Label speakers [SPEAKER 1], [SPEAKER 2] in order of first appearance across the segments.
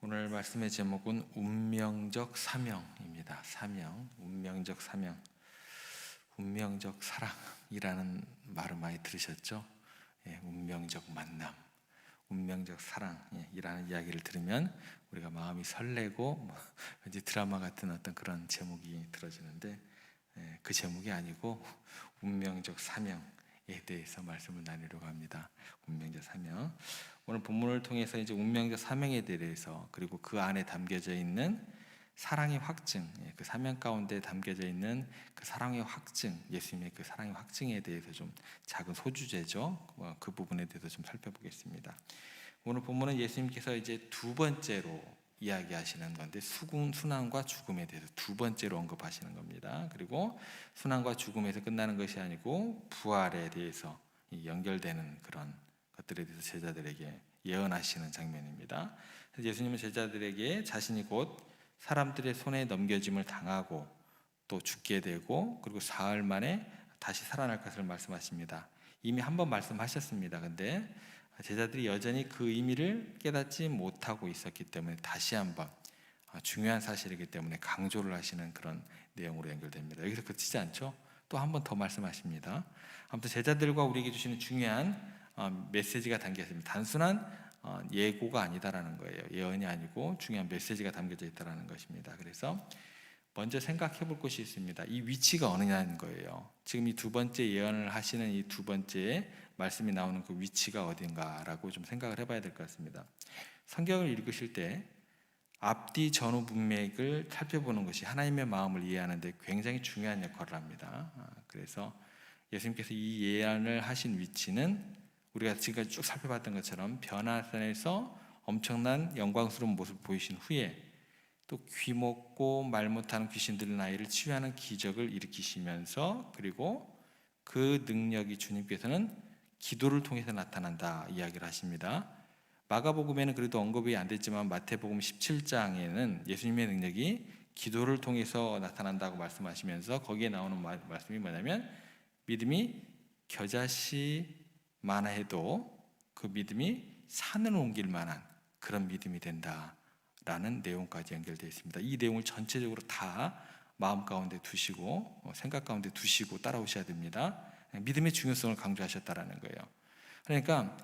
[SPEAKER 1] 오늘 말씀의 제목은 운명적 사명입니다. 사명, 운명적 사명, 운명적 사랑이라는 말을 많이 들으셨죠? 운명적 만남, 운명적 사랑이라는 이야기를 들으면 우리가 마음이 설레고 왠지 드라마 같은 어떤 그런 제목이 들어지는데 그 제목이 아니고 운명적 사명에 대해서 말씀을 나누려고 합니다. 운명적 사명. 오늘 본문을 통해서 이제 운명적 사명에 대해서 그리고 그 안에 담겨져 있는 사랑의 확증, 그 사명 가운데 담겨져 있는 그 사랑의 확증, 예수님의 그 사랑의 확증에 대해서 좀 작은 소주제죠. 그 부분에 대해서 좀 살펴보겠습니다. 오늘 본문은 예수님께서 이제 두 번째로 이야기하시는 건데 순환과 죽음에 대해서 두 번째로 언급하시는 겁니다. 그리고 순환과 죽음에서 끝나는 것이 아니고 부활에 대해서 연결되는 그런 것들에 대해서 제자들에게 예언하시는 장면입니다. 예수님은 제자들에게 자신이 곧 사람들의 손에 넘겨짐을 당하고 또 죽게 되고 그리고 사흘 만에 다시 살아날 것을 말씀하십니다. 이미 한 번 말씀하셨습니다. 근데 제자들이 여전히 그 의미를 깨닫지 못하고 있었기 때문에 다시 한번 중요한 사실이기 때문에 강조를 하시는 그런 내용으로 연결됩니다. 여기서 그치지 않죠? 또 한 번 더 말씀하십니다. 아무튼 제자들과 우리에게 주시는 중요한 메시지가 담겨 있습니다. 단순한 예고가 아니다라는 거예요. 예언이 아니고 중요한 메시지가 담겨져 있다라는 것입니다. 그래서 먼저 생각해 볼 것이 있습니다. 이 위치가 어느냐는 거예요. 지금 이 두 번째 예언을 하시는 이 두 번째 말씀이 나오는 그 위치가 어딘가라고 좀 생각을 해봐야 될 것 같습니다. 성경을 읽으실 때 앞뒤 전후 문맥을 살펴보는 것이 하나님의 마음을 이해하는 데 굉장히 중요한 역할을 합니다. 그래서 예수님께서 이 예언을 하신 위치는 우리가 지금까지 쭉 살펴봤던 것처럼 변화산에서 엄청난 영광스러운 모습을 보이신 후에 또 귀먹고 말 못하는 귀신들의 아이를 치유하는 기적을 일으키시면서 그리고 그 능력이 주님께서는 기도를 통해서 나타난다 이야기를 하십니다. 마가복음에는 그래도 언급이 안 됐지만 마태복음 17장에는 예수님의 능력이 기도를 통해서 나타난다고 말씀하시면서 거기에 나오는 말씀이 뭐냐면 믿음이 겨자씨만하 해도 그 믿음이 산을 옮길 만한 그런 믿음이 된다라는 내용까지 연결되어 있습니다. 이 내용을 전체적으로 다 마음 가운데 두시고 생각 가운데 두시고 따라오셔야 됩니다. 믿음의 중요성을 강조하셨다라는 거예요. 그러니까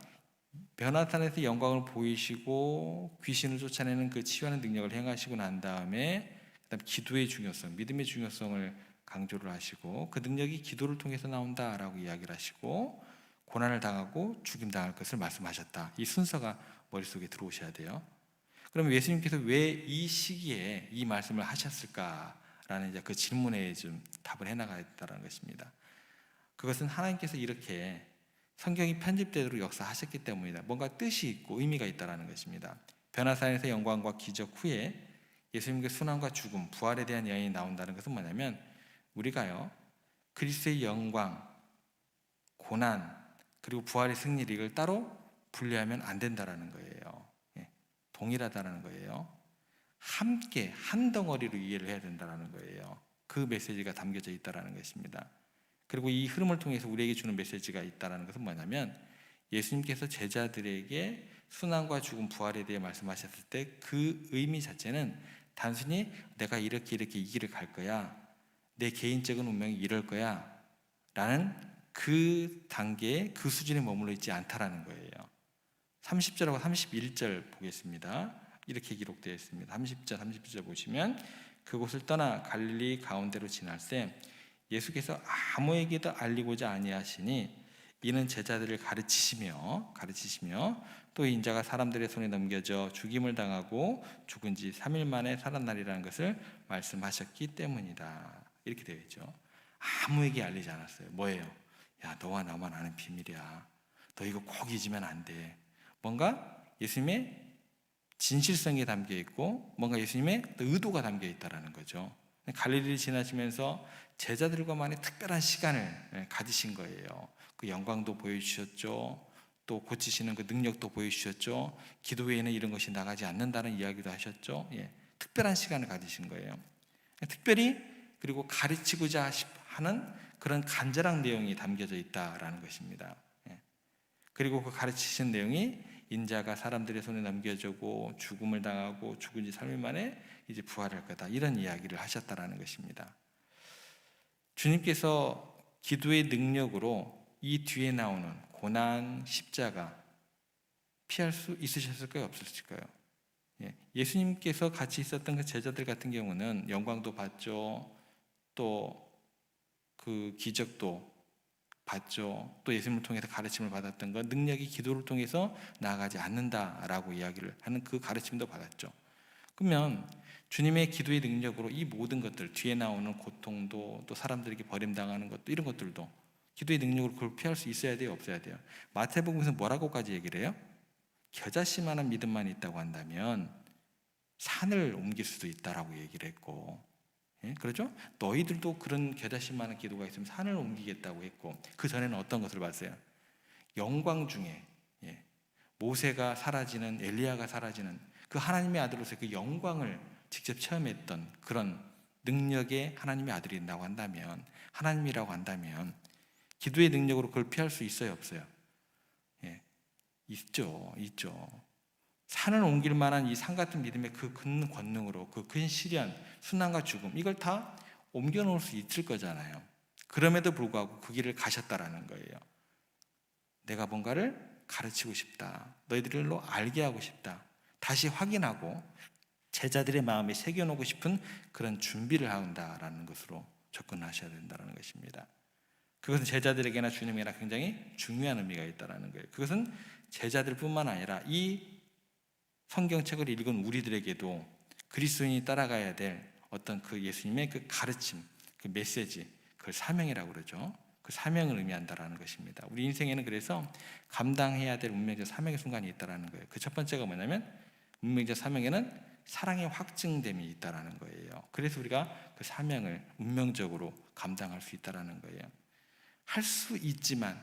[SPEAKER 1] 변화산에서 영광을 보이시고 귀신을 쫓아내는 그 치유하는 능력을 행하시고 난 다음에 그다음 기도의 중요성, 믿음의 중요성을 강조를 하시고 그 능력이 기도를 통해서 나온다라고 이야기를 하시고 고난을 당하고 죽임 당할 것을 말씀하셨다. 이 순서가 머릿속에 들어오셔야 돼요. 그럼 예수님께서 왜 이 시기에 이 말씀을 하셨을까라는 이제 그 질문에 좀 답을 해나가겠다는 것입니다. 그것은 하나님께서 이렇게 성경이 편집되도록 역사하셨기 때문이다. 뭔가 뜻이 있고 의미가 있다는 것입니다. 변화산에서 영광과 기적 후에 예수님의 순환과 죽음, 부활에 대한 예언이 나온다는 것은 뭐냐면 우리가요 그리스도의 영광, 고난 그리고 부활의 승리를 이걸 따로 분리하면 안 된다는 거예요. 동일하다는 거예요. 함께 한 덩어리로 이해를 해야 된다는 거예요. 그 메시지가 담겨져 있다는 것입니다. 그리고 이 흐름을 통해서 우리에게 주는 메시지가 있다는 것은 뭐냐면 예수님께서 제자들에게 순환과 죽음, 부활에 대해 말씀하셨을 때 그 의미 자체는 단순히 내가 이렇게 이 길을 갈 거야, 내 개인적인 운명이 이럴 거야 라는 그 단계에 그 수준에 머물러 있지 않다라는 거예요. 30절하고 31절 보겠습니다. 이렇게 기록되어 있습니다. 30절, 31절 보시면 그곳을 떠나 갈릴리 가운데로 지날새 예수께서 아무에게도 알리고자 아니하시니 이는 제자들을 가르치시며 또 인자가 사람들의 손에 넘겨져 죽임을 당하고 죽은 지 3일 만에 살아나리라는 것을 말씀하셨기 때문이다. 이렇게 되어 있죠. 아무에게 알리지 않았어요. 뭐예요? 야, 너와 나만 아는 비밀이야. 너 이거 꼭 잊으면 안 돼. 뭔가 예수님의 진실성이 담겨 있고 뭔가 예수님의 의도가 담겨 있다는 거죠. 갈릴리를 지나시면서 제자들과만의 특별한 시간을 가지신 거예요. 그 영광도 보여주셨죠. 또 고치시는 그 능력도 보여주셨죠. 기도 외에는 이런 것이 나가지 않는다는 이야기도 하셨죠. 특별한 시간을 가지신 거예요. 특별히 그리고 가르치고자 하는 그런 간절한 내용이 담겨져 있다라는 것입니다. 그리고 그 가르치신 내용이 인자가 사람들의 손에 넘겨지고 죽음을 당하고 죽은 지 3일 만에 이제 부활할 거다, 이런 이야기를 하셨다라는 것입니다. 주님께서 기도의 능력으로 이 뒤에 나오는 고난, 십자가 피할 수 있으셨을까요? 없었을까요? 예수님께서 같이 있었던 그 제자들 같은 경우는 영광도 봤죠. 또 그 기적도 봤죠. 또 예수님을 통해서 가르침을 받았던 것, 능력이 기도를 통해서 나아가지 않는다라고 이야기를 하는 그 가르침도 받았죠. 그러면 주님의 기도의 능력으로 이 모든 것들, 뒤에 나오는 고통도, 또 사람들에게 버림당하는 것도, 이런 것들도 기도의 능력으로 그걸 피할 수 있어야 돼요? 없어야 돼요? 마태복음에서 뭐라고까지 얘기를 해요? 겨자씨만한 믿음만 있다고 한다면 산을 옮길 수도 있다라고 얘기를 했고, 그렇죠? 너희들도 그런 겨자씨만한 기도가 있으면 산을 옮기겠다고 했고, 그 전에는 어떤 것을 봤어요? 영광 중에 모세가 사라지는, 엘리야가 사라지는 그 하나님의 아들로서 그 영광을 직접 체험했던 그런 능력의 하나님의 아들이 된다고 한다면, 하나님이라고 한다면 기도의 능력으로 그걸 피할 수 있어요? 없어요? 있죠. 산을 옮길 만한 이 산 같은 믿음의 그 큰 권능으로, 그 큰 시련, 순환과 죽음, 이걸 다 옮겨 놓을 수 있을 거잖아요. 그럼에도 불구하고 그 길을 가셨다라는 거예요. 내가 뭔가를 가르치고 싶다, 너희들로 알게 하고 싶다, 다시 확인하고 제자들의 마음에 새겨놓고 싶은 그런 준비를 한다라는 것으로 접근하셔야 된다는 것입니다. 그것은 제자들에게나 주님에게나 굉장히 중요한 의미가 있다는 거예요. 그것은 제자들뿐만 아니라 이 성경책을 읽은 우리들에게도 그리스도인이 따라가야 될 어떤 그 예수님의 그 가르침, 그 메시지, 그걸 사명이라고 그러죠. 그 사명을 의미한다라는 것입니다. 우리 인생에는 그래서 감당해야 될 운명적 사명의 순간이 있다라는 거예요. 그 첫 번째가 뭐냐면, 운명적 사명에는 사랑의 확증됨이 있다라는 거예요. 그래서 우리가 그 사명을 운명적으로 감당할 수 있다라는 거예요. 할 수 있지만,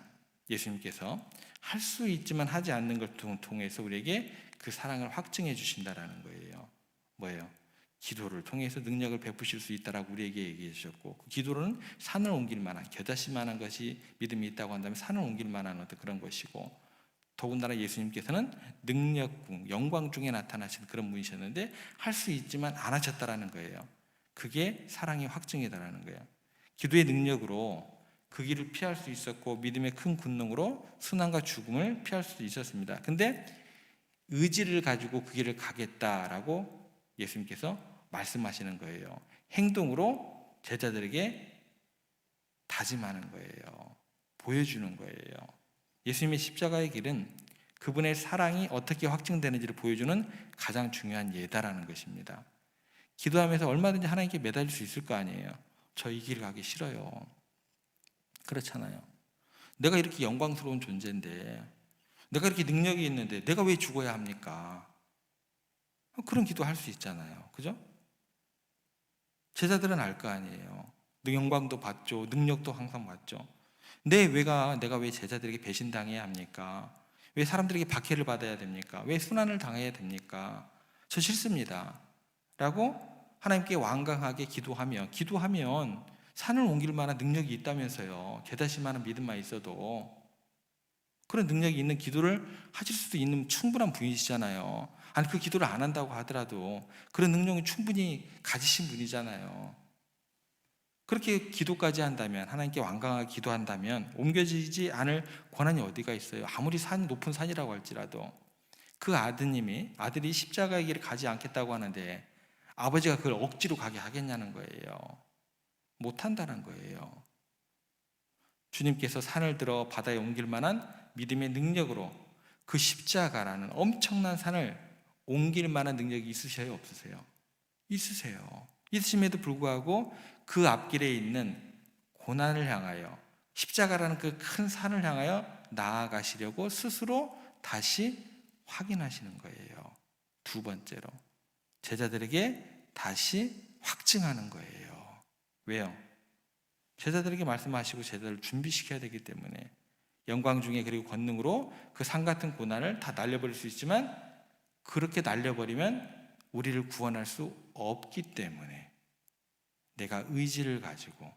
[SPEAKER 1] 예수님께서 할 수 있지만 하지 않는 걸 통해서 우리에게 그 사랑을 확증해 주신다라는 거예요. 뭐예요? 기도를 통해서 능력을 베푸실 수 있다라고 우리에게 얘기해 주셨고, 그 기도로는 산을 옮길 만한, 겨자씨만한 것이 믿음이 있다고 한다면 산을 옮길 만한 어떤 그런 것이고, 더군다나 예수님께서는 능력궁, 영광 중에 나타나신 그런 분이셨는데 할 수 있지만 안 하셨다라는 거예요. 그게 사랑의 확증이다라는 거예요. 기도의 능력으로 그 길을 피할 수 있었고, 믿음의 큰 권능으로 순환과 죽음을 피할 수 있었습니다. 근데 의지를 가지고 그 길을 가겠다라고 예수님께서 말씀하시는 거예요. 행동으로 제자들에게 다짐하는 거예요. 보여주는 거예요. 예수님의 십자가의 길은 그분의 사랑이 어떻게 확증되는지를 보여주는 가장 중요한 예다라는 것입니다. 기도하면서 얼마든지 하나님께 매달릴 수 있을 거 아니에요. 저 이 길 가기 싫어요. 그렇잖아요. 내가 이렇게 영광스러운 존재인데, 내가 이렇게 능력이 있는데 내가 왜 죽어야 합니까? 그런 기도할 수 있잖아요. 그죠? 제자들은 알 거 아니에요. 영광도 받죠. 능력도 항상 받죠. 내가 왜 제자들에게 배신당해야 합니까? 왜 사람들에게 박해를 받아야 됩니까? 왜 순환을 당해야 됩니까? 저 싫습니다 라고 하나님께 완강하게 기도하면 산을 옮길 만한 능력이 있다면서요. 겨자씨만한 믿음만 있어도 그런 능력이 있는 기도를 하실 수도 있는 충분한 분이시잖아요. 아니, 그 기도를 안 한다고 하더라도 그런 능력이 충분히 가지신 분이잖아요. 그렇게 기도까지 한다면, 하나님께 완강하게 기도한다면 옮겨지지 않을 권한이 어디가 있어요? 아무리 산이 높은 산이라고 할지라도. 그 아들이 십자가의 길을 가지 않겠다고 하는데 아버지가 그걸 억지로 가게 하겠냐는 거예요. 못한다는 거예요. 주님께서 산을 들어 바다에 옮길 만한 믿음의 능력으로 그 십자가라는 엄청난 산을 옮길 만한 능력이 있으세요? 없으세요? 있으세요. 있으심에도 불구하고 그 앞길에 있는 고난을 향하여, 십자가라는 그 큰 산을 향하여 나아가시려고 스스로 다시 확인하시는 거예요. 두 번째로 제자들에게 다시 확증하는 거예요. 왜요? 제자들에게 말씀하시고 제자들을 준비시켜야 되기 때문에. 영광 중에 그리고 권능으로 그 산 같은 고난을 다 날려버릴 수 있지만, 그렇게 날려버리면 우리를 구원할 수 없기 때문에 내가 의지를 가지고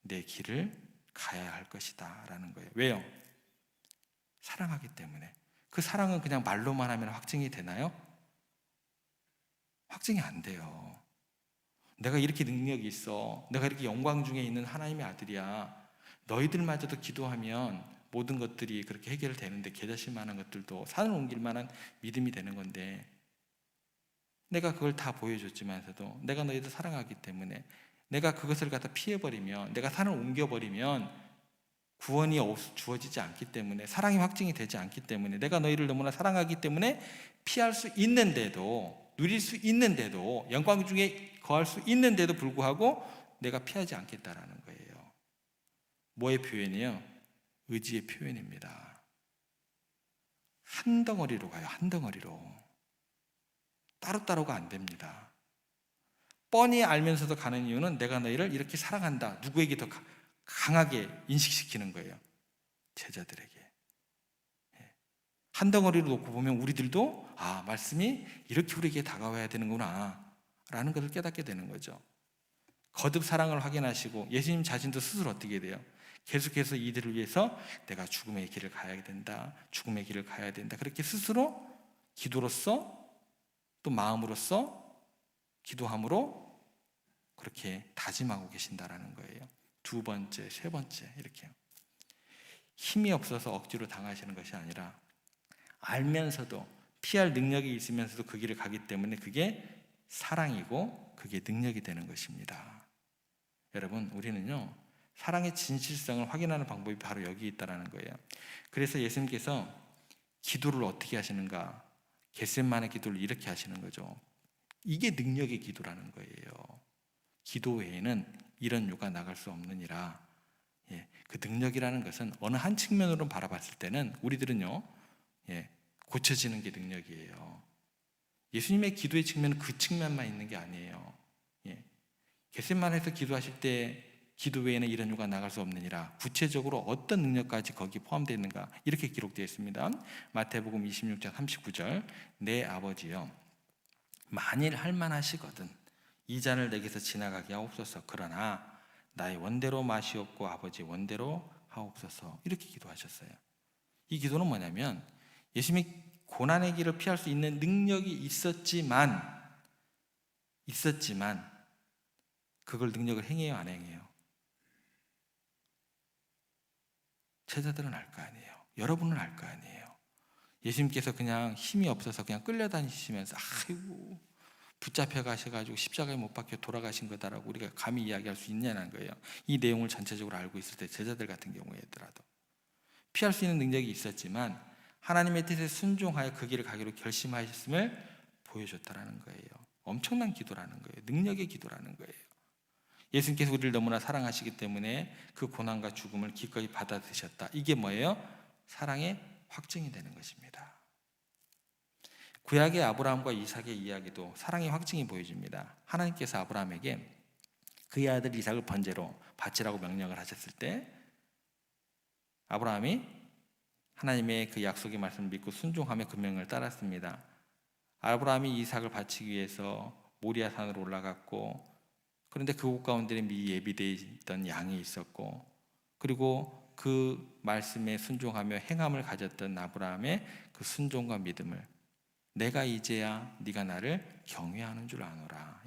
[SPEAKER 1] 내 길을 가야 할 것이다 라는 거예요. 왜요? 사랑하기 때문에. 그 사랑은 그냥 말로만 하면 확증이 되나요? 확증이 안 돼요. 내가 이렇게 능력이 있어. 내가 이렇게 영광 중에 있는 하나님의 아들이야. 너희들마저도 기도하면 모든 것들이 그렇게 해결되는데 계자실 만한 것들도 산을 옮길 만한 믿음이 되는 건데, 내가 그걸 다 보여줬지만서도 내가 너희들 사랑하기 때문에 내가 그것을 갖다 피해버리면, 내가 산을 옮겨버리면 구원이 주어지지 않기 때문에, 사랑이 확증이 되지 않기 때문에, 내가 너희를 너무나 사랑하기 때문에 피할 수 있는데도, 누릴 수 있는데도, 영광 중에 거할 수 있는데도 불구하고 내가 피하지 않겠다라는 거예요. 뭐의 표현이요? 의지의 표현입니다. 한 덩어리로 가요. 한 덩어리로. 따로따로가 안 됩니다. 뻔히 알면서도 가는 이유는 내가 너희를 이렇게 사랑한다. 누구에게 더 강하게 인식시키는 거예요. 제자들에게. 한 덩어리로 놓고 보면 우리들도 말씀이 이렇게 우리에게 다가와야 되는구나 라는 것을 깨닫게 되는 거죠. 거듭 사랑을 확인하시고 예수님 자신도 스스로 어떻게 돼요? 계속해서 이들을 위해서 내가 죽음의 길을 가야 된다. 죽음의 길을 가야 된다. 그렇게 스스로 기도로서 또 마음으로써 기도함으로 그렇게 다짐하고 계신다라는 거예요. 두 번째, 세 번째 이렇게요. 힘이 없어서 억지로 당하시는 것이 아니라 알면서도 피할 능력이 있으면서도 그 길을 가기 때문에 그게 사랑이고 그게 능력이 되는 것입니다. 여러분, 우리는요 사랑의 진실성을 확인하는 방법이 바로 여기 있다는 거예요. 그래서 예수님께서 기도를 어떻게 하시는가? 겟세마네 기도를 이렇게 하시는 거죠. 이게 능력의 기도라는 거예요. 기도 외에는 이런 요가 나갈 수 없느니라. 그 능력이라는 것은 어느 한 측면으로 바라봤을 때는 우리들은요 고쳐지는 게 능력이에요. 예수님의 기도의 측면은 그 측면만 있는 게 아니에요. 겟세마네에서 기도하실 때 기도 외에는 이런 요가 나갈 수 없느니라. 구체적으로 어떤 능력까지 거기 포함되어 있는가? 이렇게 기록되어 있습니다. 마태복음 26장 39절. 내 아버지여, 만일 할 만하시거든 이 잔을 내게서 지나가게 하옵소서. 그러나 나의 원대로 마시옵고 아버지 원대로 하옵소서. 이렇게 기도하셨어요. 이 기도는 뭐냐면 예수님이 고난의 길을 피할 수 있는 능력이 있었지만 그걸 능력을 행해요, 안 행해요? 제자들은 알 거 아니에요. 여러분은 알 거 아니에요. 예수님께서 그냥 힘이 없어서 그냥 끌려다니시면서 아이고 붙잡혀 가셔가지고 십자가에 못 박혀 돌아가신 거다라고 우리가 감히 이야기할 수 있냐는 거예요. 이 내용을 전체적으로 알고 있을 때 제자들 같은 경우에더라도 피할 수 있는 능력이 있었지만 하나님의 뜻에 순종하여 그 길을 가기로 결심하셨음을 보여줬다라는 거예요. 엄청난 기도라는 거예요. 능력의 기도라는 거예요. 예수님께서 우리를 너무나 사랑하시기 때문에 그 고난과 죽음을 기꺼이 받아드셨다. 이게 뭐예요? 사랑의 확증이 되는 것입니다. 구약의 아브라함과 이삭의 이야기도 사랑의 확증이 보여집니다. 하나님께서 아브라함에게 그의 아들 이삭을 번제로 바치라고 명령을 하셨을 때 아브라함이 하나님의 그 약속의 말씀을 믿고 순종하며 그 명령을 따랐습니다. 아브라함이 이삭을 바치기 위해서 모리아 산으로 올라갔고, 그런데 그곳 가운데는 미리 예비되어 있던 양이 있었고, 그리고 그 말씀에 순종하며 행함을 가졌던 아브라함의 그 순종과 믿음을 내가 이제야 네가 나를 경외하는 줄 아노라.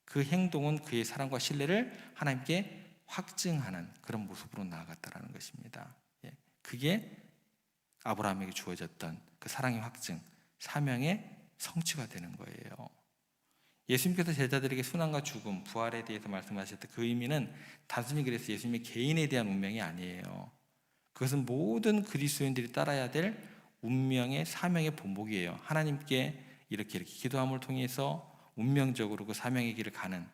[SPEAKER 1] 그 행동은 그의 사랑과 신뢰를 하나님께 확증하는 그런 모습으로 나아갔다라는 것입니다. 그게 아브라함에게 주어졌던 그 사랑의 확증, 사명의 성취가 되는 거예요. 예수님께서 제자들에게 순환과 죽음, 부활에 대해서 말씀하셨던 그 의미는 단순히 그래서 예수님의 개인에 대한 운명이 아니에요. 그것은 모든 그리스도인들이 따라야 될 운명의 사명의 본보기예요. 하나님께 이렇게 기도함을 통해서 운명적으로 그 사명의 길을 가는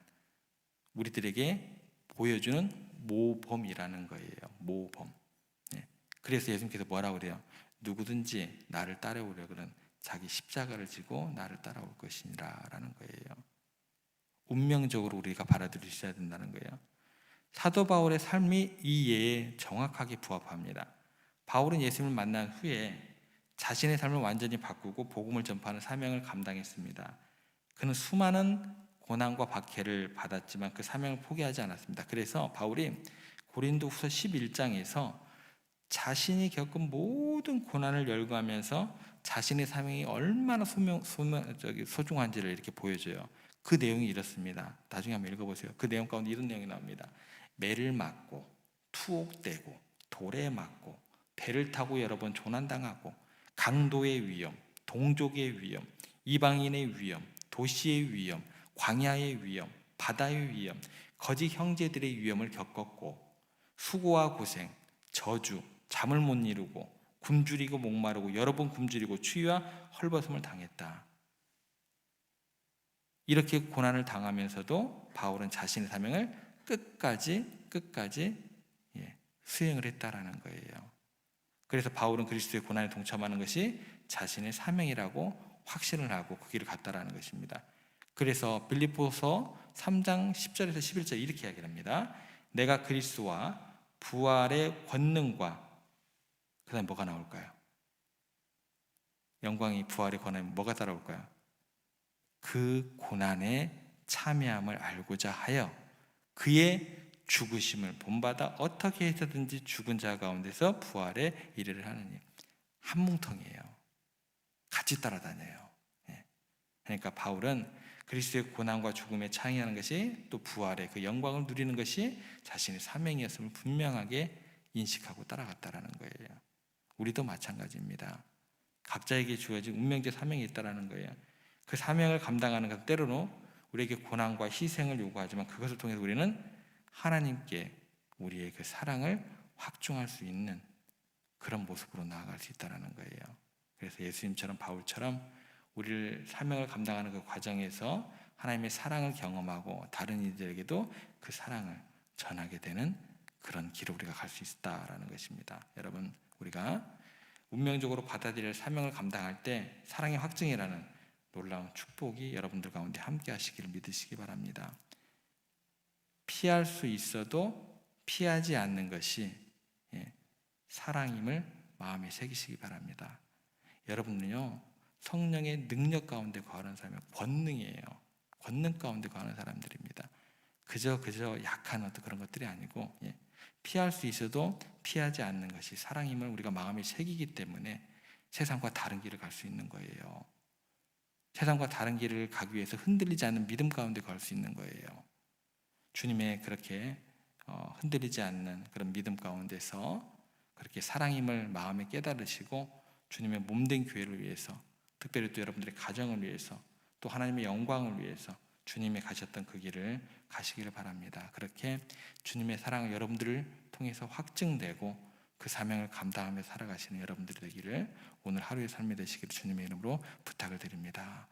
[SPEAKER 1] 우리들에게 보여주는 모범이라는 거예요. 모범. 그래서 예수님께서 뭐라고 그래요? 누구든지 나를 따라오려거든 자기 십자가를 지고 나를 따라올 것이니라 라는 거예요. 운명적으로 우리가 받아들일 수 있어야 된다는 거예요. 사도 바울의 삶이 이 예에 정확하게 부합합니다. 바울은 예수님을 만난 후에 자신의 삶을 완전히 바꾸고 복음을 전파하는 사명을 감당했습니다. 그는 수많은 고난과 박해를 받았지만 그 사명을 포기하지 않았습니다. 그래서 바울이 고린도후서 11장에서 자신이 겪은 모든 고난을 열거하면서 자신의 사명이 얼마나 소중한지를 이렇게 보여줘요. 그 내용이 이렇습니다. 나중에 한번 읽어보세요. 그 내용 가운데 이런 내용이 나옵니다. 매를 맞고 투옥되고 돌에 맞고 배를 타고 여러 번 조난당하고 강도의 위험, 동족의 위험, 이방인의 위험, 도시의 위험, 광야의 위험, 바다의 위험, 거짓 형제들의 위험을 겪었고 수고와 고생, 저주, 잠을 못 이루고 굶주리고 목마르고 여러 번 굶주리고 추위와 헐벗음을 당했다. 이렇게 고난을 당하면서도 바울은 자신의 사명을 끝까지 수행을 했다라는 거예요. 그래서 바울은 그리스도의 고난에 동참하는 것이 자신의 사명이라고 확신을 하고 그 길을 갔다라는 것입니다. 그래서 빌립보서 3장 10절에서 11절 이렇게 이야기를 합니다. 내가 그리스도와 부활의 권능과 그 다음에 뭐가 나올까요? 영광이 부활의 권능에 뭐가 따라올까요? 그 고난에 참여함을 알고자 하여 그의 죽으심을 본받아 어떻게 해서든지 죽은 자 가운데서 부활에 이르를 하느니. 한뭉텅이에요. 같이 따라다녀요. 그러니까 바울은 그리스도의 고난과 죽음에 참여하는 것이 또 부활의 그 영광을 누리는 것이 자신의 사명이었음을 분명하게 인식하고 따라갔다라는 거예요. 우리도 마찬가지입니다. 각자에게 주어진 운명적 사명이 있다라는 거예요. 그 사명을 감당하는 것은 때로는 우리에게 고난과 희생을 요구하지만 그것을 통해서 우리는 하나님께 우리의 그 사랑을 확증할 수 있는 그런 모습으로 나아갈 수 있다는 거예요. 그래서 예수님처럼 바울처럼 우리를 사명을 감당하는 그 과정에서 하나님의 사랑을 경험하고 다른 이들에게도 그 사랑을 전하게 되는 그런 길을 우리가 갈 수 있다라는 것입니다. 여러분, 우리가 운명적으로 받아들일 사명을 감당할 때 사랑의 확증이라는 놀라운 축복이 여러분들 가운데 함께 하시기를 믿으시기 바랍니다. 피할 수 있어도 피하지 않는 것이 사랑임을 마음에 새기시기 바랍니다. 여러분은요, 성령의 능력 가운데 거하는 사람이 권능이에요. 권능 가운데 거하는 사람들입니다. 그저 약한 어떤 그런 것들이 아니고 피할 수 있어도 피하지 않는 것이 사랑임을 우리가 마음에 새기기 때문에 세상과 다른 길을 갈 수 있는 거예요. 세상과 다른 길을 가기 위해서 흔들리지 않는 믿음 가운데 갈 수 있는 거예요. 주님의 그렇게 흔들리지 않는 그런 믿음 가운데서 그렇게 사랑임을 마음에 깨달으시고 주님의 몸된 교회를 위해서, 특별히 또 여러분들의 가정을 위해서, 또 하나님의 영광을 위해서 주님이 가셨던 그 길을 가시기를 바랍니다. 그렇게 주님의 사랑을 여러분들을 통해서 확증되고 그 사명을 감당하며 살아가시는 여러분들이 되기를 오늘 하루의 삶이 되시기를 주님의 이름으로 부탁을 드립니다.